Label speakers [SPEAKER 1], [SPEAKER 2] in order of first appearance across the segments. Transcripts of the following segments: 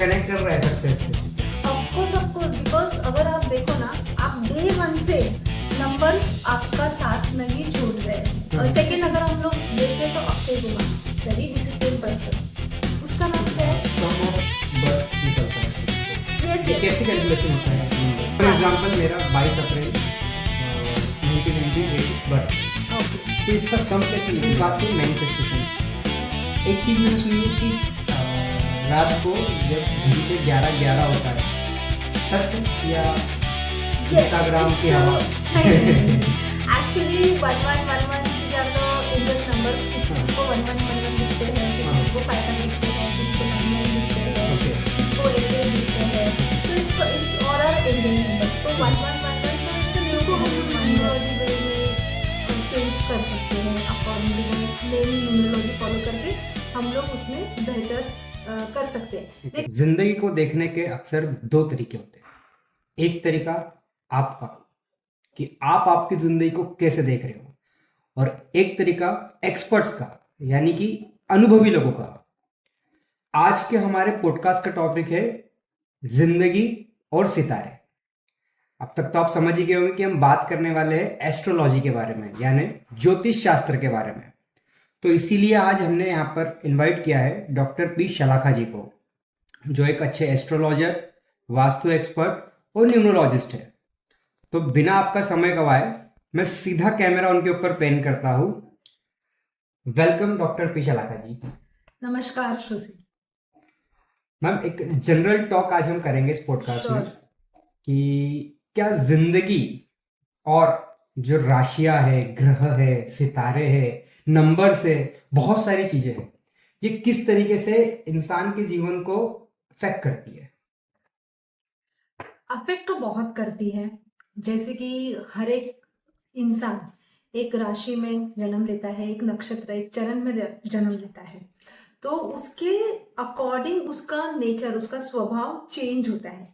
[SPEAKER 1] Connect कर रहा है सक्सेस से।
[SPEAKER 2] ऑफकोर्स बिकॉज अगर आप देखो ना, आप डे वन से नंबर्स आपका साथ नहीं छोड़ रहे हैं। और सेकेंड अगर हम लोग देखें तो Akshay Kumar, very discipline person, उसका नाम क्या है?
[SPEAKER 1] सम ऑफ बर्थ निकलता है।
[SPEAKER 2] यस
[SPEAKER 1] ये
[SPEAKER 2] यस।
[SPEAKER 1] कैसे कैलकुलेशन होता है? फॉर एग्जांपल मेरा 22 अप्रैल 1998 बर्थ,
[SPEAKER 2] ओके।
[SPEAKER 1] तो इसका सम कैसे निकलेगा? बात है मैनिफेस्टेशन। एक चीज़ मैंने सुनी है कि रात को जब घड़ी पे 11:11 होता है, सच है या इंस्टाग्राम की हवा?
[SPEAKER 2] Actually 1111 these are the angel numbers। किसी को 1111 दिखते हैं, किसी को 55 दिखते हैं, किसी को 99 दिखते हैं,
[SPEAKER 1] ओके,
[SPEAKER 2] किसी को 88 दिखते हैं। तो it's all are angel numbers. तो 1111 तो इसको हम न्यूमरोलॉजी वे में चेंज कर सकते हैं, अकॉर्डिंगली नेम न्यूमरोलॉजी फॉलो करके हम लोग उसमें बेहतर कर सकते हैं।
[SPEAKER 1] जिंदगी को देखने के अक्सर दो तरीके होते हैं। एक तरीका आपका, कि आप आपकी जिंदगी को कैसे देख रहे हो, और एक तरीका एक्सपर्ट्स का, यानी कि अनुभवी लोगों का। आज के हमारे पॉडकास्ट का टॉपिक है जिंदगी और सितारे। अब तक तो आप समझ ही गए होंगे कि हम बात करने वाले हैं एस्ट्रोलॉजी के बारे में, यानी ज्योतिष शास्त्र के बारे में। तो इसीलिए आज हमने यहाँ पर इनवाइट किया है डॉक्टर पी शलाखा जी को, जो एक अच्छे एस्ट्रोलॉजर, वास्तु एक्सपर्ट और न्यूमरोलॉजिस्ट है। तो बिना आपका समय गवाए मैं सीधा कैमरा उनके ऊपर पेन करता हूँ। वेलकम डॉक्टर पी शलाखा जी।
[SPEAKER 2] नमस्कार सुशी।
[SPEAKER 1] मैम, एक जनरल टॉक आज हम करेंगे इस पॉडकास्ट में कि क्या जिंदगी और जो राशियां है, ग्रह है, सितारे है, नंबर्स है, बहुत सारी चीजें हैं, ये किस तरीके से इंसान के जीवन को अफेक्ट करती है?
[SPEAKER 2] अफेक्ट तो बहुत करती है। जैसे कि हर एक इंसान एक राशि में जन्म लेता है, एक नक्षत्र, एक चरण में जन्म लेता है, तो उसके अकॉर्डिंग उसका नेचर, उसका स्वभाव चेंज होता है।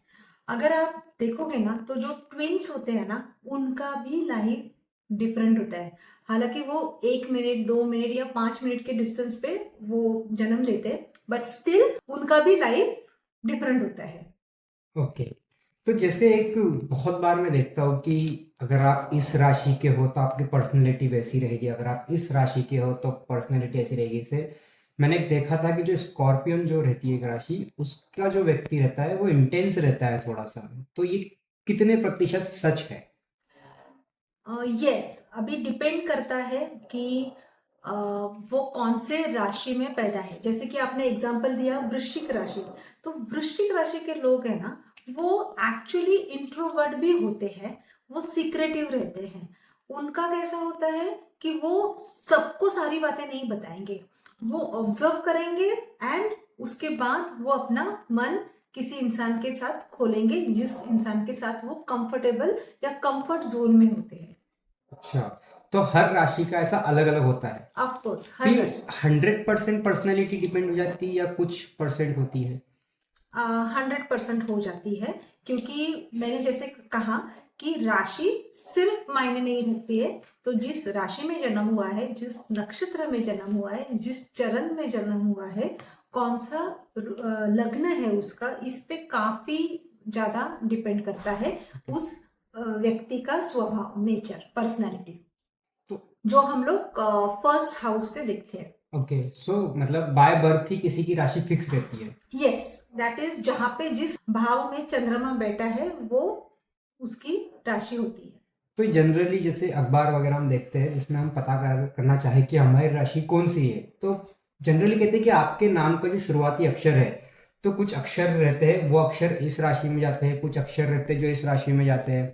[SPEAKER 2] अगर आप देखोगे ना, तो जो ट्विन्स होते हैं ना, उनका भी लाइफ डिफरेंट होता है। हालांकि वो 1 मिनट, 2 मिनट या 5 मिनट के डिस्टेंस पे वो जन्म लेते हैं, बट स्टिल उनका भी लाइफ डिफरेंट होता है।
[SPEAKER 1] ओके, तो जैसे एक बहुत बार मैं देखता हूँ कि अगर आप इस राशि के हो तो आपकी पर्सनैलिटी वैसी रहेगी, अगर आप इस राशि के हो तो पर्सनैलिटी ऐसी रहेगी। जैसे मैंने देखा था कि जो स्कॉर्पियन जो रहती है एक राशि, उसका जो व्यक्ति रहता है वो इंटेंस रहता है थोड़ा सा। तो ये कितने प्रतिशत सच है?
[SPEAKER 2] यस, अभी डिपेंड करता है कि वो कौन से राशि में पैदा है। जैसे कि आपने एग्जांपल दिया वृश्चिक राशि, तो वृश्चिक राशि के लोग हैं ना, वो एक्चुअली इंट्रोवर्ट भी होते हैं, वो सीक्रेटिव रहते हैं। उनका कैसा होता है कि वो सबको सारी बातें नहीं बताएंगे, वो ऑब्जर्व करेंगे एंड उसके बाद वो अपना मन किसी इंसान के साथ खोलेंगे जिस इंसान के साथ वो कंफर्टेबल या कंफर्ट जोन में होते हैं।
[SPEAKER 1] अच्छा, तो हर राशि का ऐसा अलग अलग होता है
[SPEAKER 2] ऑफ कोर्स हर
[SPEAKER 1] कि
[SPEAKER 2] राशि
[SPEAKER 1] 100% पर्सनैलिटी डिपेंड हो जाती है या कुछ परसेंट होती है?
[SPEAKER 2] 100% हो जाती है, क्योंकि मैंने जैसे कहा कि राशि सिर्फ मायने नहीं रखती है। तो जिस राशि में जन्म हुआ है, जिस नक्षत्र में जन्म हुआ है, जिस चरण में जन्म हुआ है, कौन सा लग्न है उसका, इस पे काफी ज्यादा डिपेंड करता है उस व्यक्ति का स्वभाव, नेचर, पर्सनालिटी,
[SPEAKER 1] तो
[SPEAKER 2] जो हम लोग फर्स्ट हाउस से देखते हैं।
[SPEAKER 1] ओके, सो मतलब बाय बर्थ ही किसी की राशि फिक्स रहती है?
[SPEAKER 2] यस, दैट इज जहां पे जिस भाव में चंद्रमा बैठा है वो उसकी राशि होती है।
[SPEAKER 1] तो जनरली जैसे अखबार वगैरह हम देखते हैं जिसमें हम पता करना चाहे कि हमारी राशि कौन सी है, तो जनरली कहते हैं कि आपके नाम का जो शुरुआती अक्षर है, तो कुछ अक्षर रहते हैं वो अक्षर इस राशि में जाते हैं, कुछ अक्षर रहते हैं जो इस राशि में जाते हैं।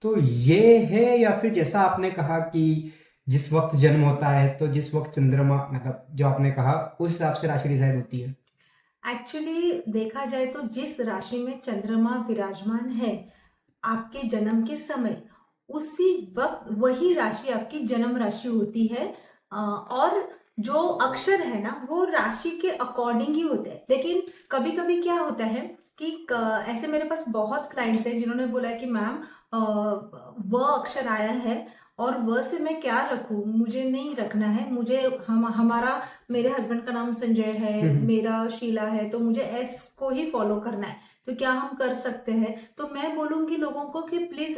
[SPEAKER 1] तो ये है, या फिर जैसा आपने कहा कि जिस वक्त जन्म होता है तो जिस वक्त चंद्रमा, मतलब जो आपने कहा उस हिसाब से राशि डिसाइड होती है?
[SPEAKER 2] एक्चुअली देखा जाए तो जिस राशि में चंद्रमा विराजमान है आपके जन्म के समय, उसी वक्त वही राशि आपकी जन्म राशि होती है। और जो अक्षर है ना, वो राशि के अकॉर्डिंग ही होते हैं। लेकिन कभी कभी क्या होता है कि ऐसे मेरे पास बहुत क्लाइंट्स हैं जिन्होंने बोला है कि मैम वह अक्षर आया है और व से मैं क्या रखूं, मुझे नहीं रखना है, मुझे हमारा मेरे हस्बैंड का नाम संजय है, मेरा शीला है, तो मुझे एस को ही फॉलो करना है। तो क्या हम कर सकते हैं? तो मैं बोलूंगी लोगों को कि प्लीज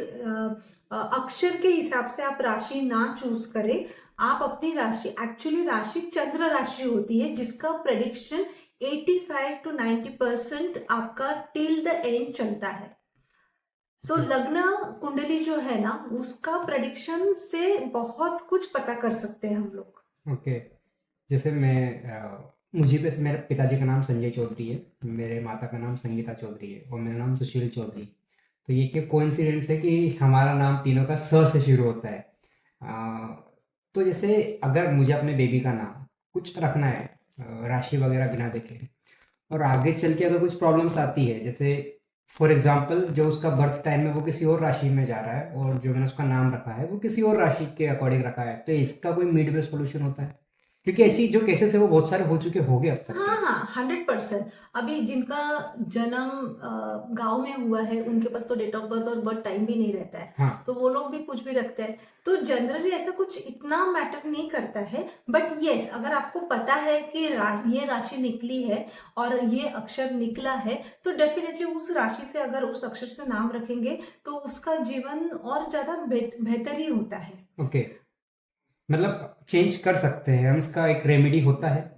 [SPEAKER 2] अक्षर के हिसाब से आप राशि ना चूज करें। आप अपनी राशि, एक्चुअली राशि चंद्र राशि होती है जिसका प्रेडिक्शन 85 to 90% आपका टिल द एंड चलता है। सो लग्न कुंडली जो है ना, उसका प्रेडिक्शन से बहुत कुछ पता कर सकते हैं हम लोग।
[SPEAKER 1] ओके, जैसे मुझे पे मेरे पिताजी का नाम संजय चौधरी है, मेरे माता का नाम संगीता चौधरी है और मेरा नाम सुशील चौधरी। तो ये क्या कोइंसिडेंस है कि हमारा नाम तीनों का स से शुरू होता है। तो जैसे अगर मुझे अपने बेबी का नाम कुछ रखना है राशि वगैरह बिना देखे, और आगे चल के अगर कुछ प्रॉब्लम्स आती है, जैसे फॉर एग्जांपल जो उसका बर्थ टाइम में वो किसी और राशि में जा रहा है और जो मैंने उसका नाम रखा है वो किसी और राशि के अकॉर्डिंग रखा है, तो इसका कोई मिड वे सोल्यूशन होता है? क्योंकि ऐसी जो केसेस है वो बहुत सारे हो चुके होंगे अब तक
[SPEAKER 2] हाँ
[SPEAKER 1] के।
[SPEAKER 2] हाँ, 100%। अभी जिनका जन्म गांव में हुआ है उनके पास तो डेट ऑफ बर्थ और बर्थ टाइम भी नहीं रहता है,
[SPEAKER 1] हाँ,
[SPEAKER 2] तो वो लोग भी कुछ भी रखते हैं। तो जनरली ऐसा कुछ इतना मैटर नहीं करता है। बट यस, अगर आपको पता है कि ये राशि निकली है और ये अक्षर निकला है, तो डेफिनेटली उस राशि से अगर उस अक्षर से नाम रखेंगे तो उसका जीवन और ज्यादा बेहतर ही होता है।
[SPEAKER 1] ओके, मतलब चेंज कर सकते हैं हम, इसका एक रेमेडी होता है?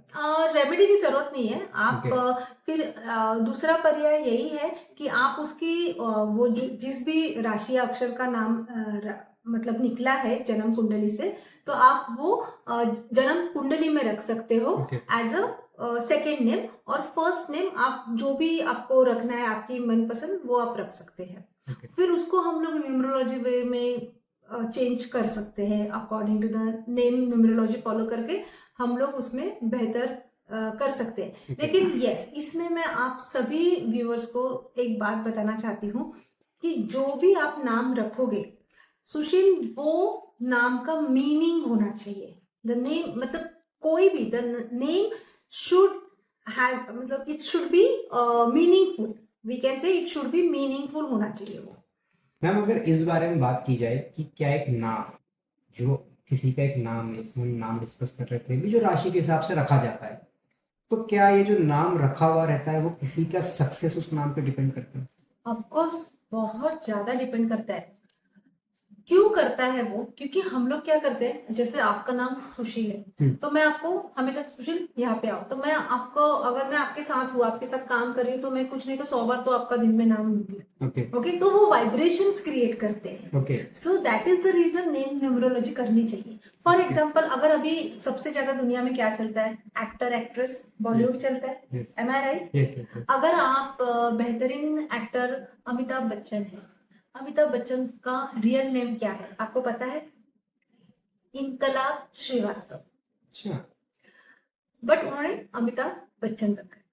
[SPEAKER 2] रेमेडी की जरूरत नहीं है। आप
[SPEAKER 1] ओके।
[SPEAKER 2] फिर दूसरा पर्याय यही है कि आप उसकी वो जिस भी राशि या अक्षर का नाम मतलब निकला है जन्म कुंडली से, तो आप वो जन्म कुंडली में रख सकते हो
[SPEAKER 1] okay.
[SPEAKER 2] As a second name, और फर्स्ट नेम आप जो भी आपको रखना है आपकी मनपसंद वो आप रख सकते हैं।
[SPEAKER 1] ओके।
[SPEAKER 2] फिर उसको हम लोग न्यूमरोलॉजी वे में चेंज कर सकते हैं according to the name. Numerology follow करके हम लोग उसमें बेहतर कर सकते हैं। लेकिन यस, इसमें मैं आप सभी व्यूअर्स को एक बात बताना चाहती हूँ कि जो भी आप नाम रखोगे सुशील, वो नाम का मीनिंग होना चाहिए। द नेम मतलब कोई भी, द नेम शुड हैव, मतलब it should be meaningful. We can say it should be meaningful होना चाहिए वो।
[SPEAKER 1] मैम, अगर इस बारे में बात की जाए कि क्या एक नाम, जो किसी का एक नाम है, इसमें हम नाम डिस्कस कर रहे थे भी, जो राशि के हिसाब से रखा जाता है, तो क्या ये जो नाम रखा हुआ रहता है वो किसी का सक्सेस उस नाम पे डिपेंड करता है?
[SPEAKER 2] ऑफ कोर्स बहुत ज्यादा डिपेंड करता है। क्यों करता है वो? क्योंकि हम लोग क्या करते हैं, जैसे आपका नाम सुशील है तो मैं आपको हमेशा सुशील यहाँ पे आओ, तो मैं आपको, अगर मैं आपके साथ हूँ, आपके साथ काम कर रही हूँ, तो मैं कुछ नहीं तो 100 बार तो आपका दिन में नाम लूंगी।
[SPEAKER 1] ओके।
[SPEAKER 2] ओके, तो वो वाइब्रेशंस क्रिएट करते हैं।
[SPEAKER 1] Okay.
[SPEAKER 2] So that is the reason name numerology करनी चाहिए। फॉर एग्जाम्पल, अगर अभी सबसे ज्यादा दुनिया में क्या चलता है, एक्टर एक्ट्रेस, बॉलीवुड चलता है। एम आई राइट?
[SPEAKER 1] Yes, yes.
[SPEAKER 2] अगर आप बेहतरीन एक्टर अमिताभ बच्चन है, अमिताभ बच्चन का रियल नेम क्या है आपको पता है? इनकलाब श्रीवास्तव।
[SPEAKER 1] अच्छा।
[SPEAKER 2] बट उन्होंने अमिताभ बच्चन रखा है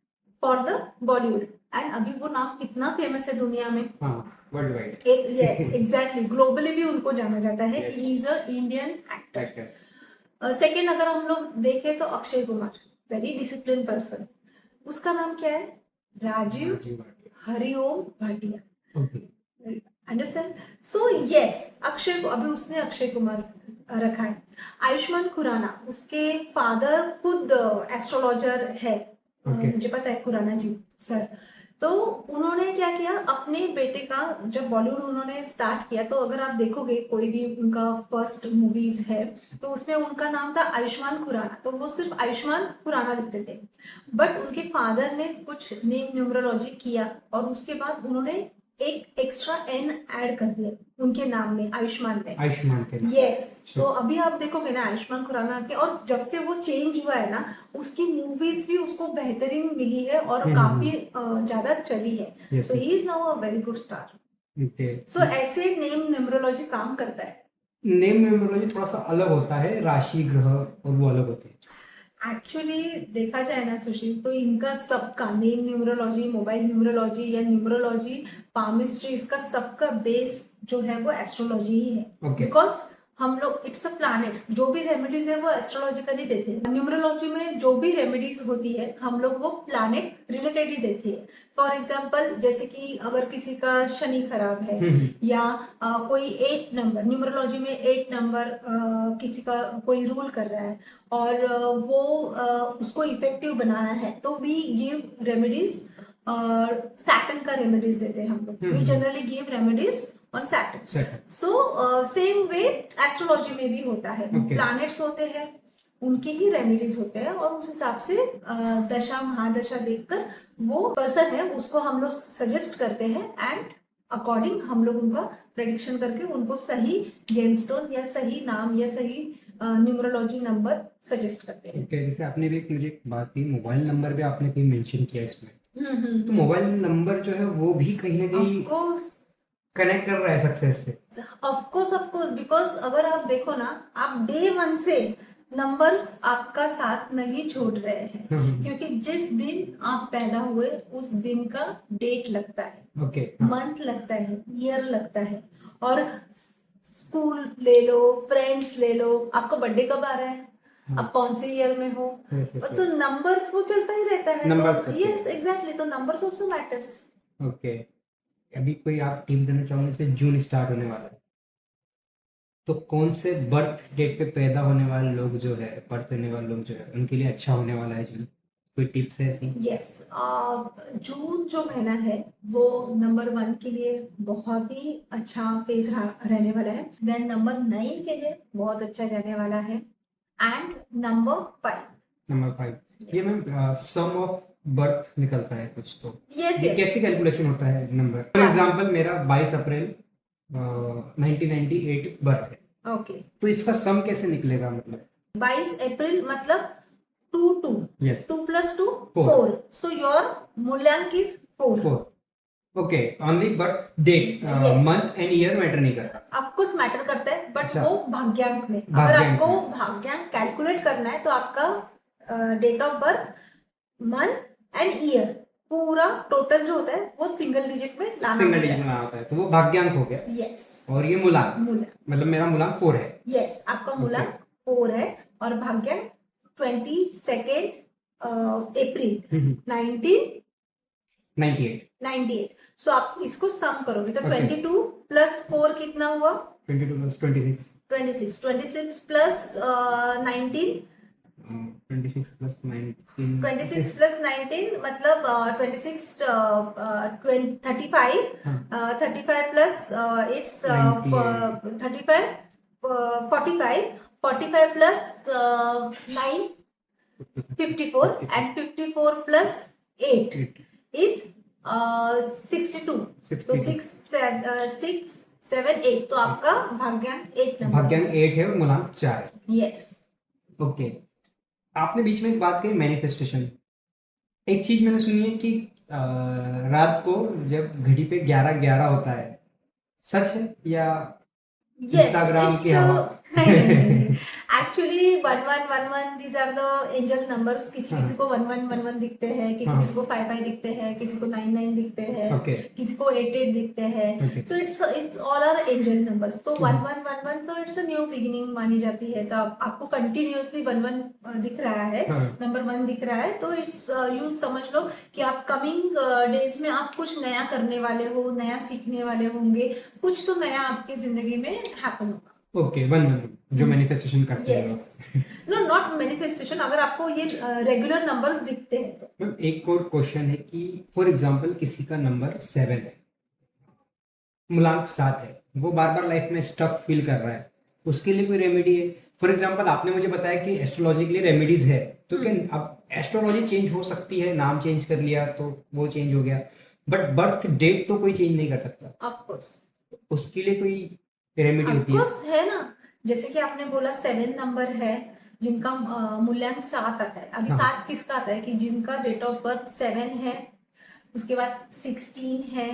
[SPEAKER 2] फॉर द बॉलीवुड। एंड अभी वो नाम कितना फेमस है दुनिया में।
[SPEAKER 1] हाँ, world wide.
[SPEAKER 2] Yes exactly, globally भी उनको जाना जाता है।
[SPEAKER 1] Yes.
[SPEAKER 2] He is a Indian actor.
[SPEAKER 1] Actor.
[SPEAKER 2] Second अगर हम लोग देखें तो Akshay Kumar, very discipline person. उसका नाम क्या है? Rajiv Hariom Bhatia.
[SPEAKER 1] Okay.
[SPEAKER 2] Understand? So yes, Akshay को अभी उसने अक्षय कुमार रखा है। आयुष्मान खुराना, उसके फादर खुद एस्ट्रोलॉजर है।
[SPEAKER 1] Okay.
[SPEAKER 2] मुझे पता है खुराना जी सर। तो उन्होंने क्या किया, अपने बेटे का जब बॉलीवुड उन्होंने स्टार्ट किया, तो अगर आप देखोगे कोई भी उनका फर्स्ट मूवीज है तो उसमें उनका नाम था आयुष्मान खुराना, तो वो सिर्फ आयुष्मान खुराना लिखते थे। बट उनके फादर ने कुछ नेम न्यूमरोलॉजी किया और उसके बाद उन्होंने एक एक्स्ट्रा एन ऐड कर दिया उनके नाम में, आयुष्मान में।
[SPEAKER 1] आयुष्मान के नाम।
[SPEAKER 2] यस, तो अभी आप देखोगे ना आयुष्मान खुराना के, और जब से वो चेंज हुआ है ना, उसकी मूवीज भी उसको बेहतरीन मिली है और काफी ज्यादा चली है। So he is now a very good star. So ऐसे नेम न्यूमरोलॉजी काम करता है।
[SPEAKER 1] नेम न्यूमरोलॉजी थोड़ा सा अलग होता है, राशि ग्रह और वो अलग होते हैं।
[SPEAKER 2] एक्चुअली देखा जाए ना सुशील, तो इनका सबका नेम न्यूमरोलॉजी, मोबाइल न्यूमरोलॉजी या न्यूमरोलॉजी, पामिस्ट्री, इसका सबका बेस जो है वो एस्ट्रोलॉजी ही है।
[SPEAKER 1] Okay.
[SPEAKER 2] बिकॉज हम लोग इट्स अ प्लैनेट्स, जो भी रेमेडीज है वो एस्ट्रोलॉजिकली देते हैं। न्यूमरोलॉजी में जो भी रेमेडीज होती है हम लोग वो प्लैनेट रिलेटेड ही देते हैं। फॉर एग्जांपल जैसे कि अगर किसी का शनि खराब है या कोई 8 नंबर, न्यूमरोलॉजी में 8 नंबर किसी का कोई रूल कर रहा है और वो उसको इफेक्टिव बनाना है, तो वी गिव रेमेडीज। सैटर्न का रेमेडीज देते हैं हम लोग। We generally give remedies on Saturn. So same way astrology में भी होता है। प्लैनेट्स होते हैं, उनके ही रेमेडीज होते हैं और उस हिसाब से दशा महादशा देखकर वो पर्सन है उसको हम लोग सजेस्ट करते हैं एंड अकॉर्डिंग हम लोग उनका प्रेडिक्शन करके उनको सही जेमस्टोन या सही नाम या सही न्यूमरोलॉजी नंबर सजेस्ट करते हैं।
[SPEAKER 1] ओके, जैसे आपने भी मुझे एक बात की, मोबाइल नंबर भी आपने कहीं मेंशन किया इसमें, तो मोबाइल नंबर जो है वो भी कहीं ना कहीं
[SPEAKER 2] ऑफ कोर्स
[SPEAKER 1] कनेक्ट कर रहा है सक्सेस से।
[SPEAKER 2] ऑफ कोर्स बिकॉज अगर आप देखो ना, आप डे 1 से नंबर्स आपका साथ नहीं छोड़ रहे हैं, क्योंकि जिस दिन आप पैदा हुए उस दिन का डेट लगता है,
[SPEAKER 1] ओके,
[SPEAKER 2] मंथ लगता है, ईयर लगता है। और स्कूल ले लो, फ्रेंड्स ले लो, आपका बर्थडे कब आ रहा है, आप कौन से ईयर में हो, तो नंबर्स वो चलता ही रहता है। तो यस एग्जैक्टली, तो नंबर्स ऑल्सो मैटर्स।
[SPEAKER 1] ओके, अभी कोई आप टिप देना चाहोगे, जैसे जून स्टार्ट होने वाला है, तो कौन से बर्थ डेट पे पैदा होने वाले लोग जो है, बर्थ होने वाले लोग जो है, उनके लिए अच्छा होने वाला है जून? कोई टिप्स है ऐसी?
[SPEAKER 2] यस, जून जो महीना है वो नंबर 1 के लिए बहुत ही अच्छा फेज रहने वाला है। देन नंबर 9 के लिए बहुत अच्छा जाने वाला है एंड नंबर 5।
[SPEAKER 1] ये मैम सम ऑफ बर्थ निकलता है कुछ, तो
[SPEAKER 2] यस
[SPEAKER 1] ये
[SPEAKER 2] यस,
[SPEAKER 1] कैसी कैलकुलेशन होता है नंबर? फॉर एग्जांपल मेरा 22 अप्रैल 1998 बर्थ है,
[SPEAKER 2] ओके।
[SPEAKER 1] तो इसका सम कैसे निकलेगा? मतलब
[SPEAKER 2] 22 अप्रैल मतलब 2 2,
[SPEAKER 1] यस,
[SPEAKER 2] 2 + 2
[SPEAKER 1] 4,
[SPEAKER 2] 4, सो योर मूल्यांक is 4।
[SPEAKER 1] Okay, only birth date, month and year matter नहीं करता।
[SPEAKER 2] आपको मैटर करता है बट
[SPEAKER 1] अच्छा,
[SPEAKER 2] वो भाग्यांक में। अगर
[SPEAKER 1] भाग्यांक
[SPEAKER 2] आपको
[SPEAKER 1] में।
[SPEAKER 2] भाग्यांक कैलकुलेट करना है तो आपका date of birth, month and year पूरा टोटल जो होता है वो सिंगल डिजिट में लाना
[SPEAKER 1] होता है, तो वो भाग्यांक हो गया।
[SPEAKER 2] यस,
[SPEAKER 1] और ये मूलांक, मतलब मेरा मूलांक 4 है।
[SPEAKER 2] यस, आपका मूलांक 4 है और भाग्यांक 22 अप्रैल 1998। सो आप इसको सम करोगे तो 22 + 4 कितना हुआ?
[SPEAKER 1] 22 + 26।
[SPEAKER 2] 26 + 19,
[SPEAKER 1] 26 + 19,
[SPEAKER 2] 26 + 19 मतलब 26 35, 35 plus it's 35 45, 45 plus 9 54 and 54 plus 8 is 62। तो 6 7 8, तो आपका भाग्यांक 8 नंबर,
[SPEAKER 1] भाग्यांक 8 है और मूलांक 4 है।
[SPEAKER 2] यस।
[SPEAKER 1] ओके, आपने बीच में एक बात कही, मैनिफेस्टेशन। एक चीज मैंने सुनी है कि रात को जब घड़ी पे 11:11 होता है, सच है या इंस्टाग्राम की हवा?
[SPEAKER 2] Actually 1111 these are the angel numbers. किसी किसी को 1111 दिखते हैं, किसी किसी को 55 दिखते हैं, किसी को 99 दिखते हैं, किसी को 88 दिखते हैं। So it's all are angel numbers. तो 1111 तो इट्स अ न्यू बिगिनिंग मानी जाती है। तो आपको कंटिन्यूअसली 11 दिख रहा है, नंबर 1 दिख रहा है, तो इट्स यू समझ लो कि आप कमिंग डेज में आप कुछ नया करने वाले हो, नया सीखने वाले होंगे, कुछ तो नया आपके जिंदगी में हैपन होगा।
[SPEAKER 1] ओके, 11 जो मैनिफेस्टेशन करते हैं।
[SPEAKER 2] यस, नो नॉट मैनिफेस्टेशन, अगर आपको ये रेगुलर नंबर्स दिखते हैं तो।
[SPEAKER 1] मैम एक और क्वेश्चन है कि फॉर एग्जांपल किसी का नंबर 7 है, मूलांक 7 है, वो बार बार लाइफ में स्टक फील कर रहा है, उसके लिए कोई रेमेडी है? फॉर एग्जांपल आपने मुझे बताया कि एस्ट्रोलॉजी के लिए रेमेडीज है, तो क्या अब एस्ट्रोलॉजी चेंज हो सकती है? नाम चेंज कर लिया तो वो चेंज हो गया, बट बर्थ डेट तो कोई चेंज नहीं कर सकता।
[SPEAKER 2] ऑफ कोर्स
[SPEAKER 1] उसके लिए कोई रेमेडी होती है?
[SPEAKER 2] है ना, जैसे कि आपने बोला 7 नंबर है जिनका मूल्यांक 7 आता है। अभी 7 किसका आता है कि जिनका डेट ऑफ बर्थ 7 है, उसके बाद 16 है,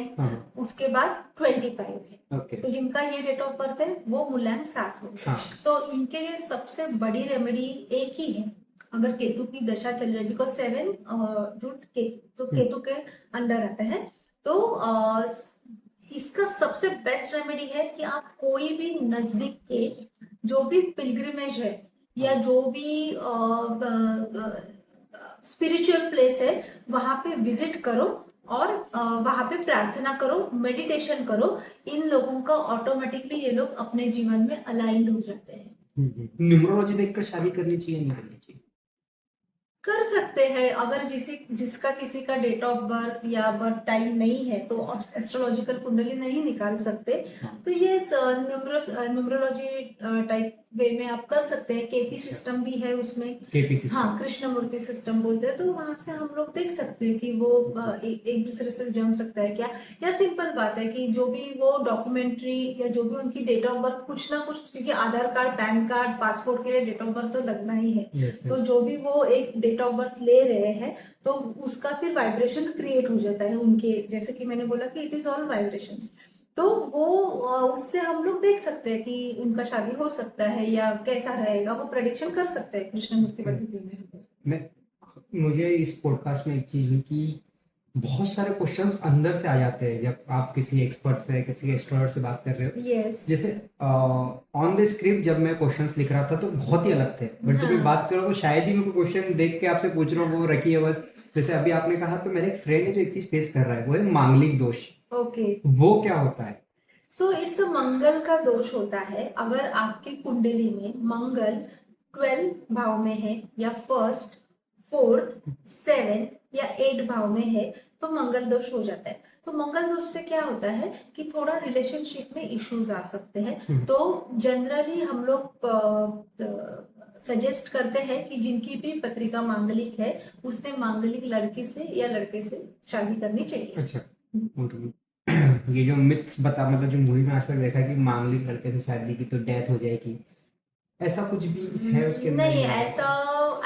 [SPEAKER 2] उसके बाद 25 है। तो जिनका ये डेट ऑफ बर्थ है वो मूल्यांक 7 होगा। तो इनके लिए सबसे बड़ी रेमेडी एक ही है, अगर केतु की दशा चल रही है, बिकॉज 7 रूट केतु, तो केतु के अंडर आता है। तो इसका सबसे बेस्ट रेमेडी है कि आप कोई भी नजदीक के जो भी पिलग्रिमेज है या जो भी स्पिरिचुअल प्लेस है वहां पे विजिट करो और वहां पे प्रार्थना करो, मेडिटेशन करो। इन लोगों का ऑटोमेटिकली ये लोग अपने जीवन में अलाइंड हो जाते हैं।
[SPEAKER 1] न्यूमरोलॉजी देखकर शादी करनी चाहिए नहीं करनी चाहिए?
[SPEAKER 2] कर सकते हैं, अगर जिसका किसी का डेट ऑफ बर्थ या बर्थ टाइम नहीं है तो एस्ट्रोलॉजिकल कुंडली नहीं निकाल सकते। तो ये न्यूमरोलॉजी टाइप वे में आप कर सकते हैं। केपी
[SPEAKER 1] अच्छा।
[SPEAKER 2] सिस्टम भी है उसमें।
[SPEAKER 1] KP system.
[SPEAKER 2] हाँ, कृष्णमूर्ति सिस्टम बोलते हैं, तो वहां से हम लोग देख सकते हैं कि वो एक दूसरे से जम सकता है क्या। या सिंपल बात है कि जो भी वो डॉक्यूमेंट्री या जो भी उनकी डेट ऑफ बर्थ कुछ ना कुछ, क्योंकि आधार कार्ड, पैन कार्ड, पासपोर्ट के लिए डेट ऑफ बर्थ तो लगना ही है।
[SPEAKER 1] Yes,
[SPEAKER 2] तो
[SPEAKER 1] yes.
[SPEAKER 2] जो भी वो एक डेट ऑफ बर्थ ले रहे हैं तो उसका फिर वाइब्रेशन क्रिएट हो जाता है उनके, जैसे कि मैंने बोला कि इट इज ऑल वाइब्रेशंस। तो वो उससे हम लोग देख सकते हैं कि उनका शादी हो सकता है या कैसा रहेगा, वो प्रेडिक्शन कर सकते हैं कृष्णमूर्ति पद्धति में।
[SPEAKER 1] मुझे इस पॉडकास्ट में एक चीज हुई कि बहुत सारे क्वेश्चंस अंदर से आ जाते हैं जब आप किसी एक्सपर्ट से, किसी एस्ट्रोलॉजर से बात कर रहे हो।
[SPEAKER 2] यस।
[SPEAKER 1] जैसे ऑन द स्क्रिप्ट जब मैं क्वेश्चंस लिख रहा था तो बहुत ही अलग थे, बट जब मैं
[SPEAKER 2] हाँ।
[SPEAKER 1] बात कर रहा हूँ तो शायद ही मैं कोई क्वेश्चन देख के आपसे पूछ रहा हूँ वो रखी है बस। जैसे अभी आपने कहा, तो मेरे एक फ्रेंड है जो एक चीज फेस कर रहा है, वो है मांगलिक दोष।
[SPEAKER 2] ओके।
[SPEAKER 1] वो क्या होता है?
[SPEAKER 2] सो इट्स मंगल का दोष होता है। अगर आपकी कुंडली में मंगल 12 भाव में है या फर्स्ट, फोर्थ, सेवेंथ या 8 भाव में है तो मंगल दोष हो जाता है। तो मंगल दोष से क्या होता है कि थोड़ा रिलेशनशिप में इश्यूज आ सकते हैं। तो जनरली हम लोग सजेस्ट करते हैं कि जिनकी भी पत्रिका मांगलिक है उसने मांगलिक लड़की से या लड़के से शादी करनी चाहिए।
[SPEAKER 1] अच्छा। और ये जो मिथ्स बता, मतलब जो मूवी में आज तक देखा कि मांगलिक लड़के से शादी की तो डेथ हो जाएगी, ऐसा कुछ भी है उसके अंदर?
[SPEAKER 2] नहीं, ऐसा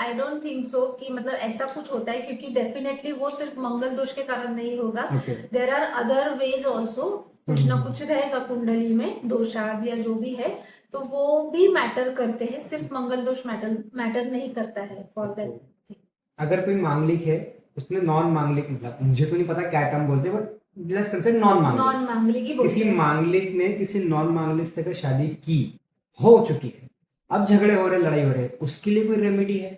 [SPEAKER 2] आई डोंट थिंक सो कि मतलब ऐसा कुछ होता है, क्योंकि डेफिनेटली वो सिर्फ मंगल दोष के कारण नहीं होगा।
[SPEAKER 1] Okay.
[SPEAKER 2] There are other ways also, कुछ ना कुछ रहेगा कुंडली में दोषाज या जो भी है, तो वो भी मैटर करते हैं। सिर्फ मंगल दोष मैटर नहीं करता है फॉर दैट।
[SPEAKER 1] अगर कोई मांगलिक है, उसने नॉन मांगलिक, मतलब मुझे तो नहीं पता क्या टर्म बोलते हैं, बट लेट्स कंसीडर नॉन मांगलिक।
[SPEAKER 2] नॉन मांगलिक ही बोलते
[SPEAKER 1] किसी
[SPEAKER 2] हैं।
[SPEAKER 1] मांगलिक ने किसी नॉन मांगलिक से अगर शादी की हो चुकी है, अब झगड़े हो रहे, लड़ाई हो रहे, उसके लिए कोई रेमेडी है?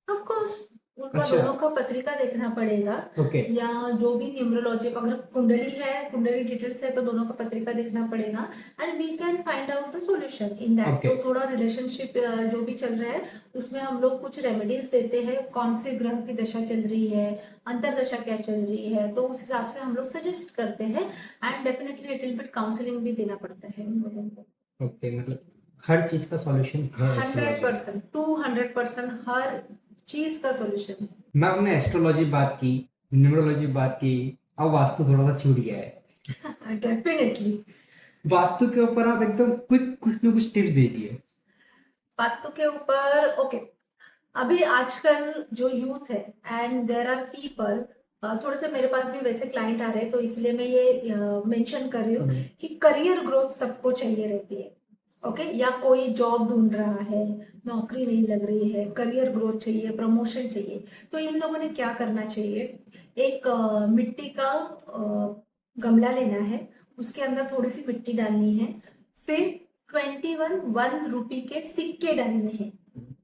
[SPEAKER 2] ऑफ कोर्स उनका
[SPEAKER 1] अच्छा।
[SPEAKER 2] दोनों का पत्रिका देखना पड़ेगा।
[SPEAKER 1] ओके।
[SPEAKER 2] या जो भी न्यूमरोलॉजी, अगर कुंडली है, कुंडली डिटेल्स है, तो दोनों का पत्रिका देखना पड़ेगा and we can find out the solution in that.
[SPEAKER 1] Okay.
[SPEAKER 2] तो थोड़ा रिलेशनशिप जो भी चल रहा है उसमें हम लोग कुछ रेमेडीज देते हैं, कौन से ग्रह की दशा चल रही है, अंतरदशा क्या चल रही है, तो उस हिसाब से हम लोग सजेस्ट करते हैं and definitely little bit counselling भी देना पड़ता है उन लोगों को।
[SPEAKER 1] ओके, मतलब हर चीज का सॉल्यूशन है एस्ट्रोलॉजी में।
[SPEAKER 2] 100%, 200% हर चीज का सॉल्यूशन है।
[SPEAKER 1] मैं हमने एस्ट्रोलॉजी बात की, न्यूमरोलॉजी बात की, अब वास्तु थोड़ा सा छूट गया है।
[SPEAKER 2] डेफिनेटली।
[SPEAKER 1] वास्तु के ऊपर आप एकदम क्विक कुछ ना कुछ टिप्स दीजिए।
[SPEAKER 2] वास्तु के ऊपर ओके। अभी आजकल जो यूथ है एंड देर आर पीपल, थोड़े से मेरे पास भी वैसे क्लाइंट आ रहे हैं तो इसलिए मैं ये मेंशन कर रही हूँ कि करियर ग्रोथ सबको चाहिए रहती है। ओके, या कोई जॉब ढूंढ रहा है, नौकरी नहीं लग रही है, करियर ग्रोथ चाहिए, प्रमोशन चाहिए, तो इन लोगों ने क्या करना चाहिए, एक मिट्टी का गमला लेना है, उसके अंदर थोड़ी सी मिट्टी डालनी है, फिर 21 1 रुपए के सिक्के डालने हैं।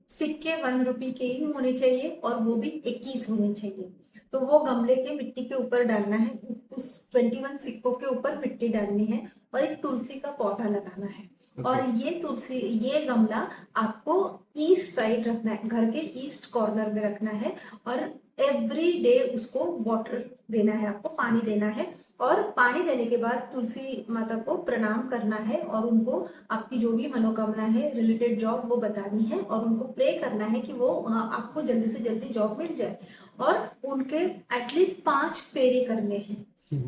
[SPEAKER 2] सिक्के 1 रुपए के ही होने चाहिए और वो भी 21 होने चाहिए। तो वो गमले के मिट्टी के ऊपर डालना है, उस 21 सिक्कों के ऊपर मिट्टी डालनी है और एक तुलसी का पौधा लगाना है। और ये गमला आपको ईस्ट साइड रखना है, घर के ईस्ट कॉर्नर में रखना है और एवरी डे उसको वाटर देना है, आपको पानी देना है। और पानी देने के बाद तुलसी माता को प्रणाम करना है और उनको आपकी जो भी मनोकामना है रिलेटेड जॉब वो बतानी है और उनको प्रे करना है कि वो आपको जल्दी से जल्दी जॉब मिल जाए। और उनके एटलीस्ट 5 फेरे करने हैं।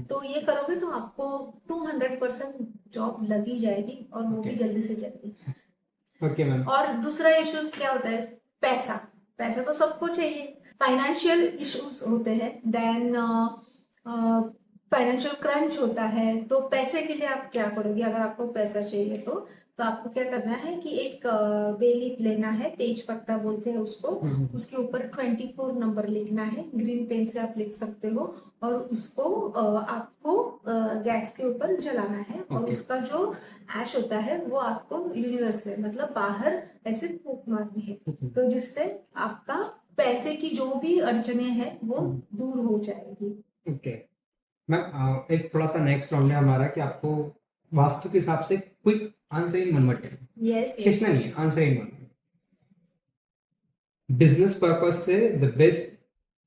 [SPEAKER 2] तो ये करोगे तो आपको 200% जॉब लगी जाएगी और वो भी जल्दी से जल्दी।
[SPEAKER 1] Okay ma'am.
[SPEAKER 2] और दूसरा इश्यूज क्या होता है, पैसा। पैसा तो सबको चाहिए, फाइनेंशियल इश्यूज होते हैं, देन फाइनेंशियल क्रंच होता है। तो पैसे के लिए आप क्या करोगे, अगर आपको पैसा चाहिए तो तो आपको क्या करना है कि एक बे लीफ लेना है, तेज पत्ता बोलते हैं उसको, उसके ऊपर 24 नंबर लिखना है, ग्रीन पेन से आप लिख सकते हो, और उसको आपको गैस के ऊपर जलाना है, और
[SPEAKER 1] Okay.
[SPEAKER 2] उसका जो ऐश होता है वो आपको यूनिवर्स में मतलब बाहर ऐसे फूंक मारनी है, तो जिससे आपका पैसे की जो भी अड़चने हैं वो दूर हो जाएगी।
[SPEAKER 1] ओके मैम, एक थोड़ा सा नेक्स्ट राउंड है हमारा कि आपको वास्तु के हिसाब से quick answer in 1 word,
[SPEAKER 2] yes
[SPEAKER 1] खींचना नहीं है, answer in 1 word. Business purpose से the best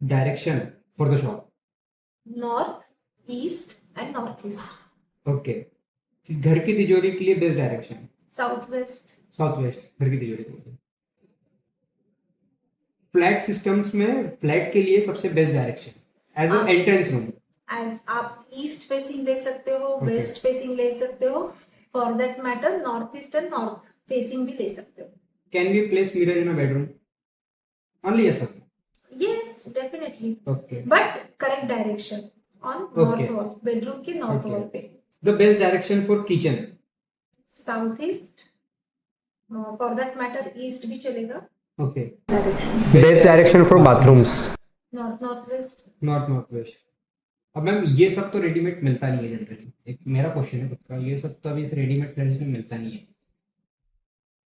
[SPEAKER 1] direction for the shop.
[SPEAKER 2] North, east and north east.
[SPEAKER 1] Okay, घर की तिजोरी के लिए best direction
[SPEAKER 2] south west.
[SPEAKER 1] South west, घर की तिजोरी के लिए। फ्लैट सिस्टम्स में फ्लैट के लिए सबसे best direction as a entrance room.
[SPEAKER 2] As आप ईस्ट फेसिंग ले सकते हो,
[SPEAKER 1] Okay.
[SPEAKER 2] वेस्ट फेसिंग ले सकते हो, for that matter north east and north facing भी ले सकते हो।
[SPEAKER 1] Can we place mirror in a bedroom? Only yes sir?
[SPEAKER 2] Yes definitely,
[SPEAKER 1] okay,
[SPEAKER 2] but correct direction on north wall, bedroom के north wall पे।
[SPEAKER 1] The best direction for kitchen?
[SPEAKER 2] South east, for that matter east भी चलेगा।
[SPEAKER 1] Okay,
[SPEAKER 2] direction
[SPEAKER 1] best direction for bathrooms?
[SPEAKER 2] North north west.
[SPEAKER 1] North west. अब ma'am ये सब तो readymade मिलता नहीं है जनरली, एक मेरा क्वेश्चन है खुद का, ये सब तो अभी रेडीमेड में मिलता नहीं है।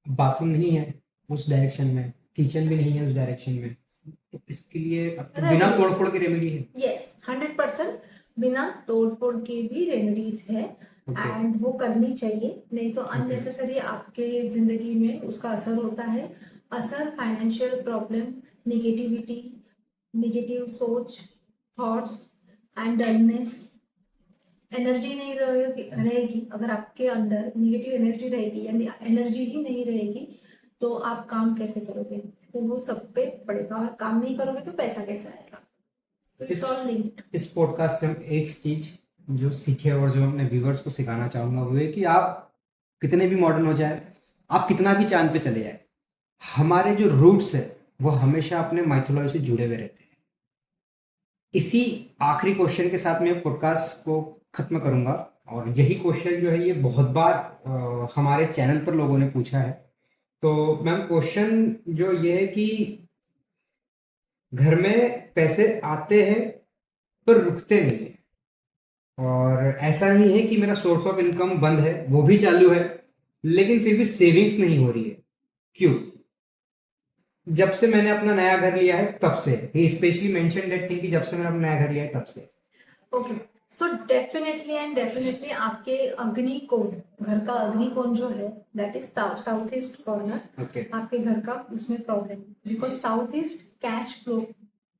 [SPEAKER 1] बाथरूम नहीं है उस डायरेक्शन में, किचन भी नहीं है उस डायरेक्शन में, तो इसके लिए अब तो बिना तोड़फोड़ के रेमेडी है?
[SPEAKER 2] यस 100% बिना तोड़फोड़ के भी रेमेडीज है, एंड वो करनी चाहिए, नहीं तो अननेसेसरी आपके जिंदगी में उसका असर होता है। असर फाइनेंशियल प्रॉब्लम, निगेटिविटी, निगेटिव सोच, थॉट्स एंड डलनेस, एनर्जी नहीं रहेगी। अगर आपके अंदर निगेटिव एनर्जी रहेगी यानी एनर्जी ही नहीं रहेगी तो आप काम कैसे करोगे, तो वो सब पे पड़ेगा, और काम नहीं करोगे तो पैसा कैसे आएगा, तो इट्स ऑल लिंक्ड।
[SPEAKER 1] इस पॉडकास्ट से हम एक चीज जो सीखे और जो अपने व्यूवर्स को सिखाना चाहूंगा वो है कि आप कितने भी मॉडर्न हो जाए, आप कितना भी चांद पे चले जाए, हमारे जो रूट्स है वो हमेशा अपने माइथोलॉजी से जुड़े हुए रहते हैं। इसी आखिरी क्वेश्चन के साथ मैं पॉडकास्ट को खत्म करूंगा, और यही क्वेश्चन जो है ये बहुत बार हमारे चैनल पर लोगों ने पूछा है। तो मैम क्वेश्चन जो ये है कि घर में पैसे आते हैं पर रुकते नहीं है, और ऐसा नहीं है कि मेरा सोर्स ऑफ इनकम बंद है, वो भी चालू है, लेकिन फिर भी सेविंग्स नहीं हो रही है। क्यों? जब से मैंने अपना नया घर लिया है तब से, ही स्पेशली मेंशन दैट थिंग कि जब से मैंने अपना नया घर लिया है तब से।
[SPEAKER 2] Okay, so definitely and definitely आपके अग्निकोण, घर का अग्निकोण जो है that is south east corner,
[SPEAKER 1] okay
[SPEAKER 2] आपके घर का उसमें problem, because south east cash flow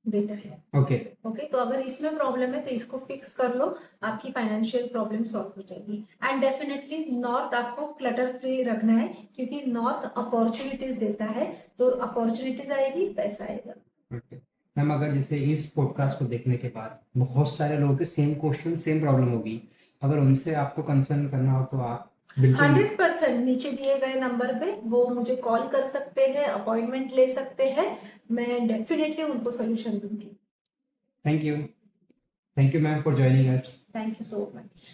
[SPEAKER 2] देता है।
[SPEAKER 1] ओके
[SPEAKER 2] ओके, तो अगर इसमें प्रॉब्लम है तो इसको फिक्स कर लो, आपकी फाइनेंशियल प्रॉब्लम सॉल्व हो जाएगी। एंड डेफिनेटली नॉर्थ आपको क्लटर फ्री रखना है, क्योंकि नॉर्थ अपॉर्चुनिटीज देता है, तो अपॉर्चुनिटीज आएगी, पैसा आएगा।
[SPEAKER 1] ओके मैम, अगर जैसे इस पॉडकास्ट को देखने के बाद बहुत सारे लोगों के सेम क्वेश्चन सेम प्रॉब्लम होगी, अगर उनसे आपको कंसर्न करना हो तो आप बिल्कुल
[SPEAKER 2] 100% नीचे दिए गए नंबर पे वो मुझे कॉल कर सकते हैं, अपॉइंटमेंट ले सकते हैं, मैं डेफिनेटली उनको सोल्यूशन दूंगी।
[SPEAKER 1] Thank you ma'am for joining us.
[SPEAKER 2] Thank you so much.